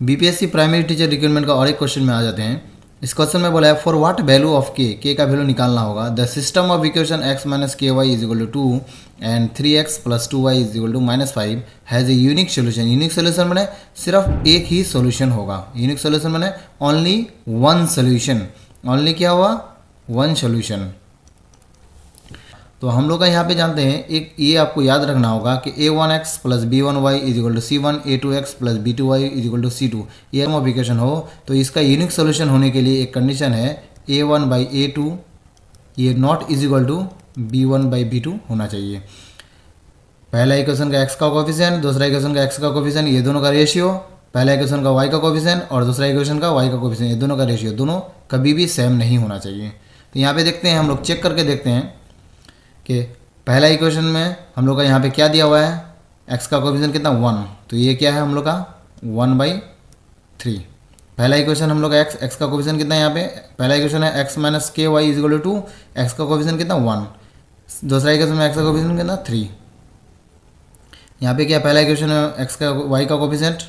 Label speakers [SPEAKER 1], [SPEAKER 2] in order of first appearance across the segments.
[SPEAKER 1] BPSC primary teacher recruitment का और एक क्वेश्चन में आ जाते हैं। इस क्वेश्चन में बोला है फॉर व्हाट वैल्यू ऑफ के का वैल्यू निकालना होगा। The system of equation x minus k y is equal to 2 and 3x plus 2y is equal to -5 has a unique solution. Unique solution मैंने सिर्फ एक ही सोल्यूशन होगा। यूनिक सोल्यूशन मैंने ओनली वन सोल्यूशन, ओनली क्या हुआ, one solution. तो हम लोग का यहाँ पे जानते हैं, एक ये आपको याद रखना होगा कि a1x plus b1y is equal to c1, a2x plus b2y is equal to c2। ये हम इक्वेशन हो तो इसका यूनिक सोल्यूशन होने के लिए एक कंडीशन है a1 बाई a2 ये not is equal to b1 by b2 होना चाहिए। पहला इक्वेशन का x का कोफिशिएंट, दूसरा इक्वेशन का x का कोफिशिएंट, ये दोनों का रेशियो, पहला इक्वेशन का y का कोफिशिएंट और दूसरा इक्वेशन का y का कोफिशिएंट, ये दोनों का रेशियो दोनों कभी भी सेम नहीं होना चाहिए। तो यहाँ पे देखते हैं, हम लोग चेक करके देखते हैं कि पहला इक्वेशन में हम लोग का यहाँ पे क्या दिया हुआ है, x का कोफिशिएंट कितना 1, तो ये क्या है हम लोग का 1/3। पहला इक्वेशन हम लोग का x का कोफिशिएंट कितना है, यहाँ पे पहला इक्वेशन है x minus k y is equal to 2, x का कोफिशिएंट कितना 1, दूसरा इक्वेशन में x का कोफिशिएंट कितना 3। यहाँ पे क्या पहला इक्वेशन है x का y का कोफिशिएंट,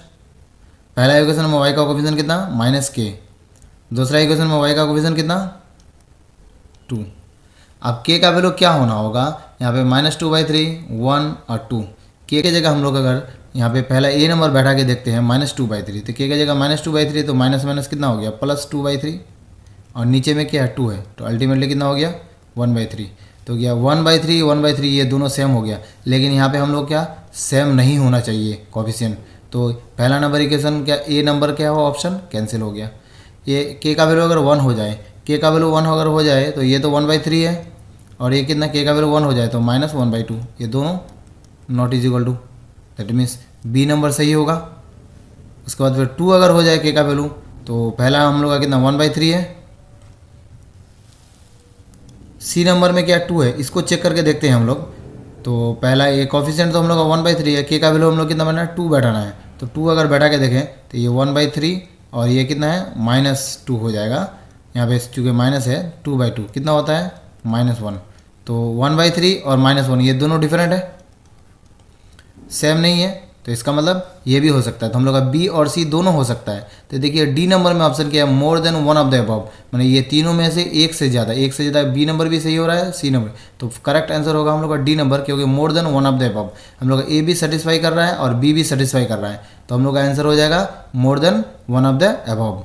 [SPEAKER 1] पहला इक्वेशन में y का कोफिशिएंट कितना -k, दूसरा इक्वेशन में y का कोफिशिएंट कितना 2। अब k का वैल्यू क्या होना होगा, यहाँ पे -2/3, 1 और 2। k की जगह हम लोग अगर यहाँ पे पहला a नंबर बैठा के देखते हैं -2/3, तो k की जगह -2/3 तो माइनस माइनस कितना हो गया +2/3 और नीचे में क्या है 2 है, तो अल्टीमेटली कितना हो गया 1/3। तो क्या 1/3 1/3 ये दोनों सेम हो गया, लेकिन यहाँ पे हम लोग क्या सेम नहीं होना चाहिए कोफिशिएंट। तो पहला नंबर इक्वेशन क्या a नंबर क्या हो, ऑप्शन कैंसिल हो गया। ये k का वैल्यू अगर 1 हो जाए, k का वैल्यू 1 अगर हो जाए तो ये तो 1/3 है और ये कितना k का वैल्यू 1 हो जाए तो -1/2, ये दोनों not is equal to, that means B number सही होगा। उसके बाद फिर 2 अगर हो जाए k का वैल्यू तो पहला हम लोग का कितना 1/3 है, सी नंबर में क्या 2 है, इसको चेक करके देखते हैं हम लोग। तो पहला ये कोफिशिएंट तो हम लोग का 1/3 है, k का वैल्यू हम लोग कितना बनाना है 2 बैठाना है, तो 2 अगर बैठा के देखें तो ये 1/3 और ये कितना है -2 हो जाएगा। यहाँ पे चूँकि माइनस है 2/2 कितना होता है -1, तो 1/3 और -1 ये दोनों डिफरेंट है, सेम नहीं है, तो इसका मतलब ये भी हो सकता है। तो हम लोग का बी और सी दोनों हो सकता है। तो देखिए डी नंबर में ऑप्शन क्या है, more than one of the above, मैंने ये तीनों में से एक से ज़्यादा बी नंबर भी सही हो रहा है, सी नंबर, तो करेक्ट आंसर होगा हम लोग का डी नंबर, क्योंकि more than one of the above हम लोग का ए भी सेटिस्फाई कर रहा है और बी भी सेटिस्फाई कर रहा है, तो हम लोग का आंसर हो जाएगा more than one of the above.